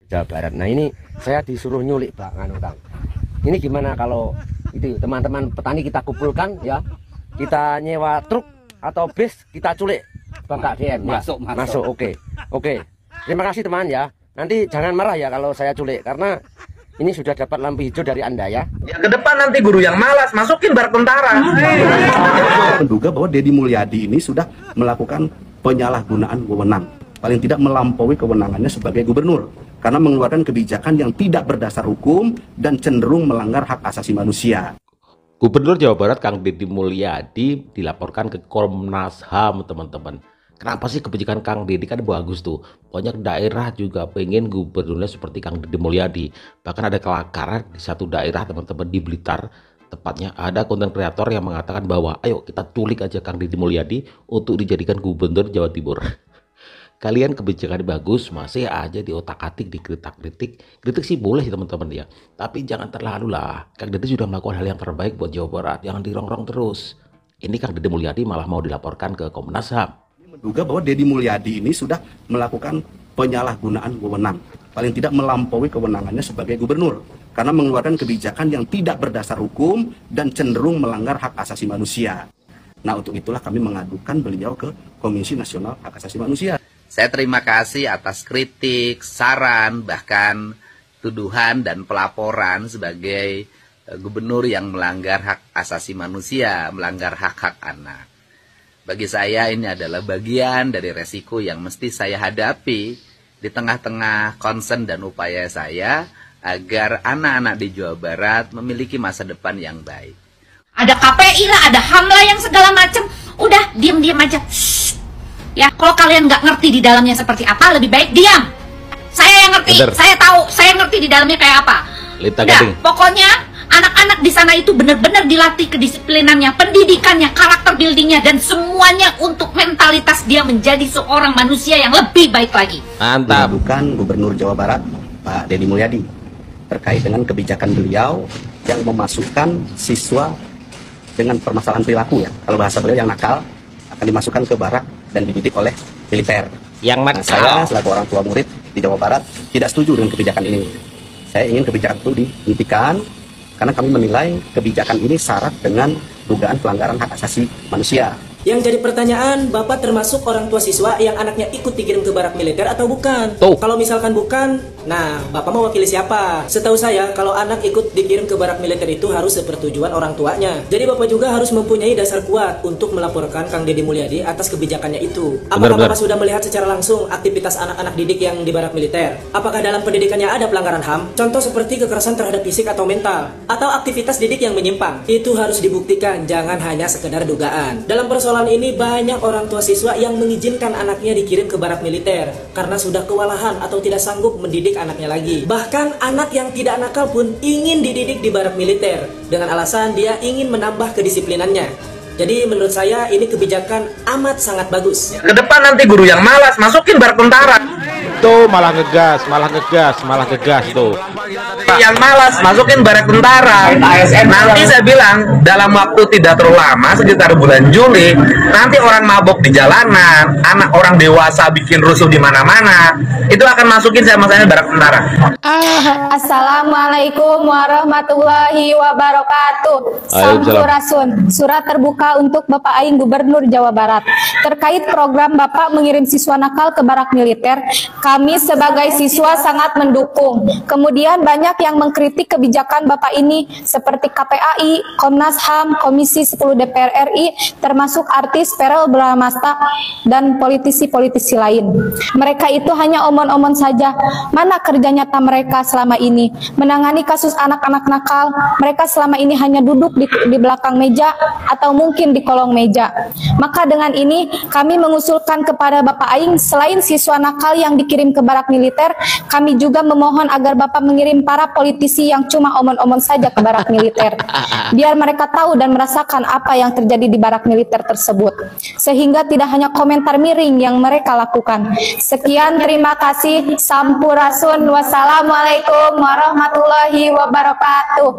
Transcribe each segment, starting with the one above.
Jawa Barat. Nah ini saya disuruh nyulik Pak Kang. Ini gimana kalau itu teman-teman petani kita kumpulkan ya, kita nyewa truk atau bis, kita culik Bang Kak DM ya. Masuk. Oke. Terima kasih teman ya. Nanti jangan marah ya kalau saya culik, karena ini sudah dapat lampu hijau dari Anda ya. Ya ke depan nanti guru yang malas masukin barak tentara. Menduga bahwa Deddy Mulyadi ini sudah melakukan penyalahgunaan wewenang, paling tidak melampaui kewenangannya sebagai gubernur, karena mengeluarkan kebijakan yang tidak berdasar hukum dan cenderung melanggar hak asasi manusia. Gubernur Jawa Barat Kang Deddy Mulyadi dilaporkan ke Komnas HAM, teman-teman. Kenapa sih kebijakan Kang Deddy kan bagus tuh. Banyak daerah juga pengen gubernurnya seperti Kang Deddy Mulyadi. Bahkan ada kelakaran di satu daerah, teman-teman, di Blitar. Tepatnya ada konten kreator yang mengatakan bahwa ayo kita culik aja Kang Deddy Mulyadi untuk dijadikan gubernur Jawa Timur. Kalian kebijakan bagus, masih aja di otak-atik, dikritik-kritik. Kritik sih boleh teman-teman ya, tapi jangan terlalu lah. Kang Deddy sudah melakukan hal yang terbaik buat Jawa Barat, jangan dirongrong terus. Ini Kang Deddy Mulyadi malah mau dilaporkan ke Komnas HAM. Menduga bahwa Deddy Mulyadi ini sudah melakukan penyalahgunaan wewenang, paling tidak melampaui kewenangannya sebagai gubernur, karena mengeluarkan kebijakan yang tidak berdasar hukum dan cenderung melanggar hak asasi manusia. Nah, untuk itulah kami mengadukan beliau ke Komisi Nasional Hak Asasi Manusia. Saya terima kasih atas kritik, saran, bahkan tuduhan dan pelaporan sebagai gubernur yang melanggar hak asasi manusia, melanggar hak-hak anak. Bagi saya ini adalah bagian dari resiko yang mesti saya hadapi di tengah-tengah concern dan upaya saya agar anak-anak di Jawa Barat memiliki masa depan yang baik. Ada KPI lah, ada HAM lah yang segala macam. Udah, diam-diam aja. Shh. Ya, kalau kalian nggak ngerti di dalamnya seperti apa, lebih baik diam. Saya yang ngerti, saya tahu, saya ngerti di dalamnya kayak apa. Udah, pokoknya anak-anak di sana itu benar-benar dilatih kedisiplinannya, pendidikannya, karakter buildingnya, dan semuanya untuk mentalitas dia menjadi seorang manusia yang lebih baik lagi. Mantap. Bukan Gubernur Jawa Barat, Pak Deddy Mulyadi, terkait dengan kebijakan beliau yang memasukkan siswa dengan permasalahan perilaku ya. Kalau bahasa beliau yang nakal akan dimasukkan ke barak dan dididik oleh militer. Yang Nah, saya selaku orang tua murid di Jawa Barat tidak setuju dengan kebijakan ini. Saya ingin kebijakan itu dihentikan karena kami menilai kebijakan ini syarat dengan dugaan pelanggaran hak asasi manusia. Yang jadi pertanyaan, Bapak termasuk orang tua siswa yang anaknya ikut dikirim ke barak militer atau bukan? Kalau misalkan bukan, nah Bapak mau wakili siapa? Setahu saya, kalau anak ikut dikirim ke barak militer itu harus sepertujuan orang tuanya. Jadi Bapak juga harus mempunyai dasar kuat untuk melaporkan Kang Deddy Mulyadi atas kebijakannya itu. Apakah Bapak sudah melihat secara langsung aktivitas anak-anak didik yang di barak militer? Apakah dalam pendidikannya ada pelanggaran HAM? Contoh seperti kekerasan terhadap fisik atau mental, atau aktivitas didik yang menyimpang. Itu harus dibuktikan, jangan hanya sekedar dugaan. Dalam persoalan ini banyak orang tua siswa yang mengizinkan anaknya dikirim ke barak militer karena sudah kewalahan atau tidak sanggup mendidik anaknya lagi. Bahkan anak yang tidak nakal pun ingin dididik di barak militer dengan alasan dia ingin menambah kedisiplinannya. Jadi menurut saya ini kebijakan amat sangat bagus. Ke depan nanti guru yang malas masukin barak tentara. Tuh malah ngegas tuh. Yang malas masukin barak tentara. Nanti saya bilang dalam waktu tidak terlalu lama, sekitar bulan Juli, nanti orang mabok di jalanan, anak orang dewasa bikin rusuh di mana-mana, itu akan masukin saya masanya barak tentara. Assalamualaikum warahmatullahi wabarakatuh. Sampurasun. Surat terbuka untuk Bapak Aing Gubernur Jawa Barat terkait program Bapak mengirim siswa nakal ke barak militer. Kami sebagai siswa sangat mendukung. Kemudian banyak yang mengkritik kebijakan Bapak ini seperti KPAI, Komnas HAM, Komisi 10 DPR RI, termasuk artis Verrell Bramasta dan politisi-politisi lain. Mereka itu hanya omon-omon saja. Mana kerja nyata mereka selama ini? Menangani kasus anak-anak nakal, mereka selama ini hanya duduk di belakang meja atau mungkin di kolong meja. Maka dengan ini kami mengusulkan kepada Bapak Aing, selain siswa nakal yang dikirim ke barak militer, kami juga memohon agar Bapak mengirim para politisi yang cuma omon-omon saja ke barak militer, biar mereka tahu dan merasakan apa yang terjadi di barak militer tersebut, sehingga tidak hanya komentar miring yang mereka lakukan. Sekian, terima kasih. Sampurasun. Wassalamualaikum warahmatullahi wabarakatuh.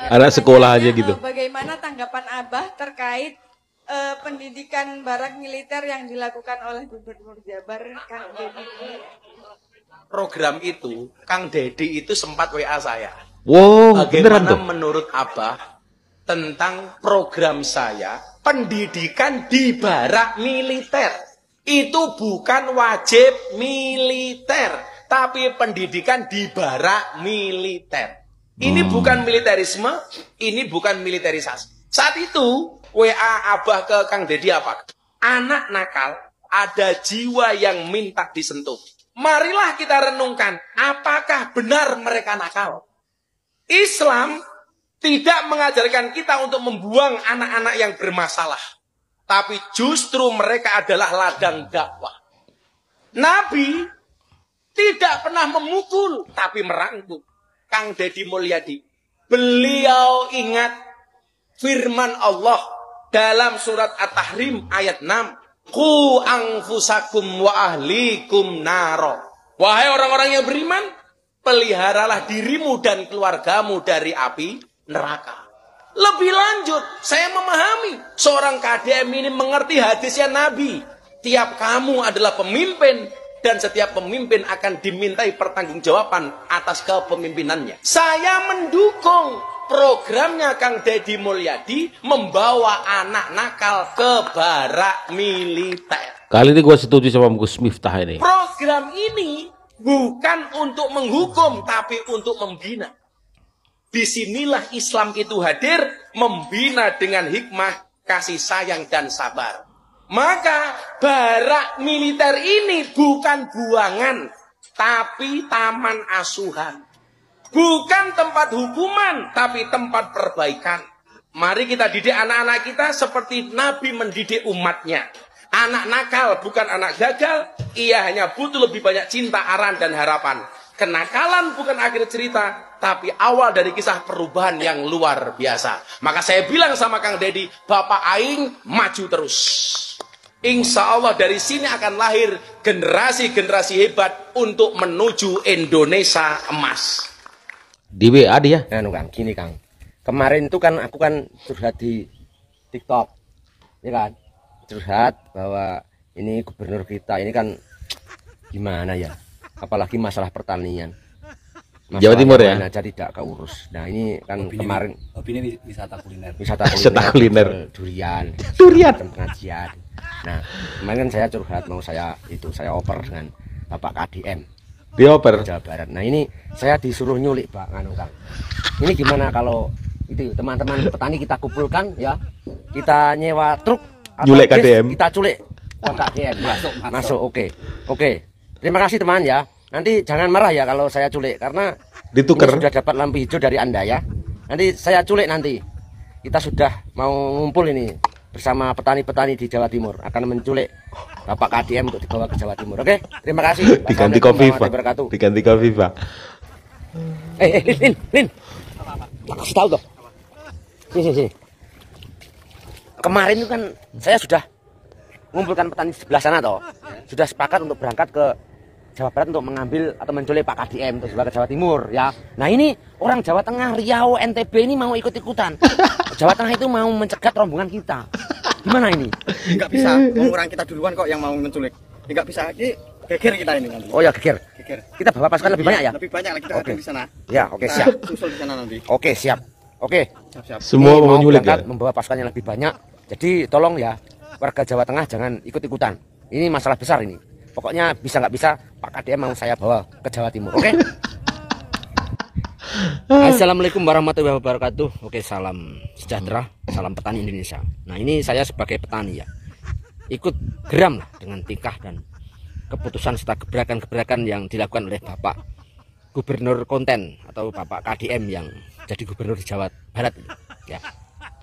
Ada sekolah aja gitu. Bagaimana tanggapan Abah terkait pendidikan barak militer yang dilakukan oleh Gubernur Jabar Kang Deddy? program itu, Kang Dedi itu sempat WA saya. Wow, beneran Bagaimana tuh? menurut Abah tentang program saya, pendidikan di barak militer? Itu bukan wajib militer, tapi pendidikan di barak militer. Ini bukan militerisme, ini bukan militerisasi. Saat itu, WA Abah ke Kang Dedi apa? Anak nakal, ada jiwa yang minta disentuh. Marilah kita renungkan, apakah benar mereka nakal? Islam tidak mengajarkan kita untuk membuang anak-anak yang bermasalah. Tapi justru mereka adalah ladang dakwah. Nabi tidak pernah memukul, tapi merangkul. Kang Dedi Mulyadi, beliau ingat firman Allah dalam surat At-Tahrim ayat 6. Qu anfusakum wa ahlikum naro. Wahai orang-orang yang beriman, peliharalah dirimu dan keluargamu dari api neraka. Lebih lanjut, saya memahami seorang KDM ini mengerti hadisnya Nabi. Tiap kamu adalah pemimpin dan setiap pemimpin akan dimintai pertanggungjawaban atas kepemimpinannya. Saya mendukung programnya Kang Dedi Mulyadi membawa anak nakal ke barak militer. Kali ini gue setuju sama Gus Miftah ini. Program ini bukan untuk menghukum, tapi untuk membina. Disinilah Islam itu hadir, membina dengan hikmah, kasih sayang, dan sabar. Maka barak militer ini bukan buangan, tapi taman asuhan. Bukan tempat hukuman, tapi tempat perbaikan. Mari kita didik anak-anak kita seperti Nabi mendidik umatnya. Anak nakal bukan anak gagal, ia hanya butuh lebih banyak cinta, aran, dan harapan. Kenakalan bukan akhir cerita, tapi awal dari kisah perubahan yang luar biasa. Maka saya bilang sama Kang Dedi, Bapak Aing maju terus. Insya Allah dari sini akan lahir generasi-generasi hebat untuk menuju Indonesia emas. Di WA dia. Kang, gini Kang. Kemarin itu kan aku kan curhat di TikTok, ya kan? Curhat bahwa ini gubernur kita ini kan gimana ya? Apalagi masalah pertanian. Jawa Timur ya? Aja tidak keurus. Nah ini kan kemarin ini wisata kuliner. Wisata kuliner. Durian. Pengajian. Nah kemarin kan saya curhat mau saya oper dengan Bapak KDM. Dioper Jawa Barat. Nah ini saya disuruh nyulik Pak Kang. Ini gimana kalau itu teman-teman petani kita kumpulkan ya, kita nyewa truk nyulik KDM, kita culik KDM. Masuk. Oke. Terima kasih teman ya. Nanti jangan marah ya kalau saya culik karena ditukar. Sudah dapat lampu hijau dari Anda ya. Nanti saya culik nanti. Kita sudah mau ngumpul ini bersama petani-petani di Jawa Timur akan menculik Bapak KDM untuk dibawa ke Jawa Timur. Oke? Terima kasih. Diganti Kofifa. Diganti Kofifa. Lin. Tak kasih tahu toh. Sini. Kemarin itu kan saya sudah mengumpulkan petani di sebelah sana toh. Sudah sepakat untuk berangkat ke Jawa Barat untuk mengambil atau menculik Pak KDM untuk dibawa ke Jawa Timur ya. Nah ini orang Jawa Tengah, Riau, NTB ini mau ikut-ikutan. Jawa Tengah itu mau mencegat rombongan kita. Gimana ini? Enggak bisa, orang kita duluan kok yang mau menculik. Enggak bisa, ini geger kita ini nanti. Oh ya geger. Kita bawa pasukan lebih banyak ya? Lebih banyak lagi kita ada di sana. Ya oke siap. Susul di sana nanti. Oke siap. Oke. Siap. Semua mau nyulik ya? Membawa pasukan yang lebih banyak. Jadi tolong ya warga Jawa Tengah jangan ikut-ikutan. Ini masalah besar ini. Pokoknya bisa nggak bisa Pak KDM mau saya bawa ke Jawa Timur. Oke? Assalamualaikum warahmatullahi wabarakatuh. Oke, salam sejahtera, salam petani Indonesia. Nah ini saya sebagai petani ya, ikut geram lah dengan tingkah dan keputusan serta gebrakan-gebrakan yang dilakukan oleh Bapak Gubernur Konten atau Bapak KDM yang jadi gubernur di Jawa Barat ya.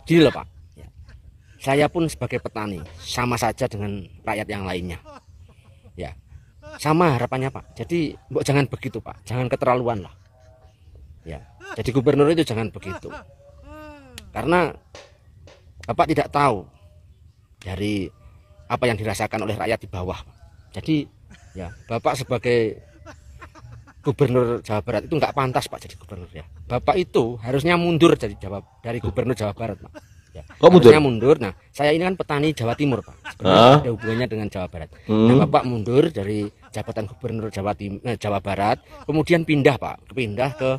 Gini loh Pak ya. Saya pun sebagai petani sama saja dengan rakyat yang lainnya ya, sama harapannya Pak. Jadi jangan begitu Pak, jangan keterlaluan lah ya. Jadi gubernur itu jangan begitu, karena Bapak tidak tahu dari apa yang dirasakan oleh rakyat di bawah. Jadi ya Bapak sebagai gubernur Jawa Barat itu nggak pantas Pak jadi gubernur ya. Bapak itu harusnya mundur dari gubernur Jawa Barat Pak ya. Harusnya mundur. Nah saya ini kan petani Jawa Timur Pak, sebenarnya ada hubungannya dengan Jawa Barat. Nah Bapak mundur dari jabatan gubernur Jawa Barat, kemudian pindah Pak, ke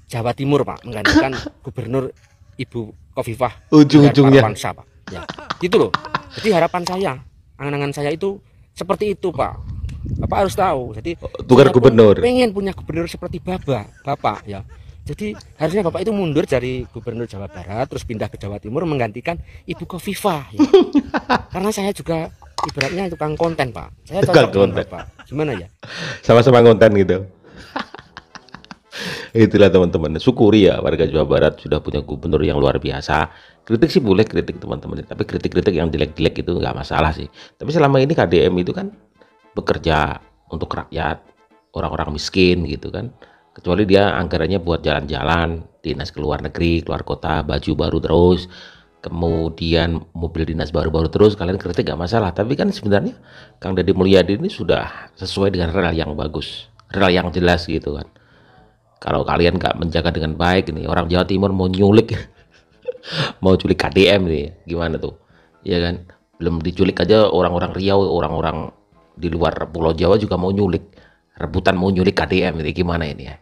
Jawa Timur Pak, menggantikan gubernur Ibu Khofifah ujung-ujungnya Pak. Ya, gitu loh. Jadi harapan saya, angan-angan saya itu seperti itu Pak. Bapak harus tahu. Jadi tukar gubernur. Pengen punya gubernur seperti Bapak ya. Jadi harusnya Bapak itu mundur dari gubernur Jawa Barat terus pindah ke Jawa Timur menggantikan Ibu Khofifah ya. Karena saya juga ibaratnya tukang konten Pak. Saya cocok dengan Bapak. Gimana ya? Sama-sama konten gitu. Itulah teman-teman, syukuri ya warga Jawa Barat sudah punya gubernur yang luar biasa. Kritik sih boleh kritik teman-teman, tapi kritik-kritik yang jelek-jelek itu nggak masalah sih. Tapi selama ini KDM itu kan bekerja untuk rakyat, orang-orang miskin gitu kan. Kecuali dia anggarannya buat jalan-jalan, dinas ke luar negeri, keluar kota, baju baru terus, kemudian mobil dinas baru-baru terus, kalian kritik nggak masalah. Tapi kan sebenarnya Kang Deddy Mulyadi ini sudah sesuai dengan rel yang bagus, rel yang jelas gitu kan. Kalau kalian nggak menjaga dengan baik ini, orang Jawa Timur mau nyulik mau culik KDM nih, gimana tuh? Ya kan, belum diculik aja orang-orang Riau, orang-orang di luar Pulau Jawa juga mau nyulik, rebutan mau nyulik KDM ini, gimana ini ya?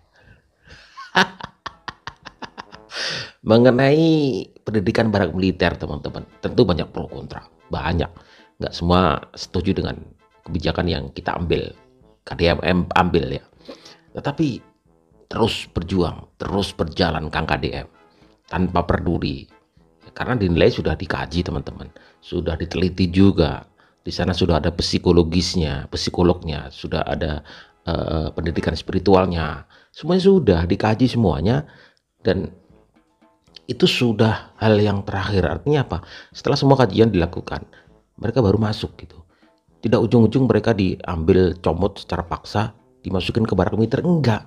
Mengenai pendidikan barak militer teman-teman, tentu banyak pro kontra, banyak, nggak semua setuju dengan kebijakan yang kita ambil, KDM ambil ya. Tetapi terus berjuang, terus berjalan Kang KDM tanpa peduli, karena dinilai sudah dikaji teman-teman, sudah diteliti juga. Di sana sudah ada psikologisnya, psikolognya, sudah ada pendidikan spiritualnya, semuanya sudah dikaji semuanya, dan itu sudah hal yang terakhir. Artinya apa? Setelah semua kajian dilakukan, mereka baru masuk gitu. Tidak ujung-ujung mereka diambil comot secara paksa, dimasukin ke barak militer, enggak.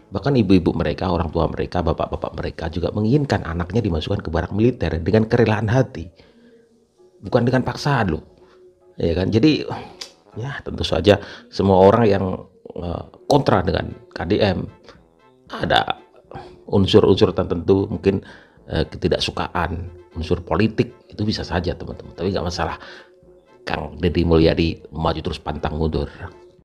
Bahkan ibu-ibu mereka, orang tua mereka, bapak-bapak mereka juga menginginkan anaknya dimasukkan ke barak militer dengan kerelaan hati, bukan dengan paksaan loh, ya kan? Jadi ya tentu saja semua orang yang kontra dengan KDM ada unsur-unsur tertentu, mungkin ketidaksukaan, unsur politik, itu bisa saja teman-teman. Tapi nggak masalah, Kang Deddy Mulyadi maju terus pantang mundur.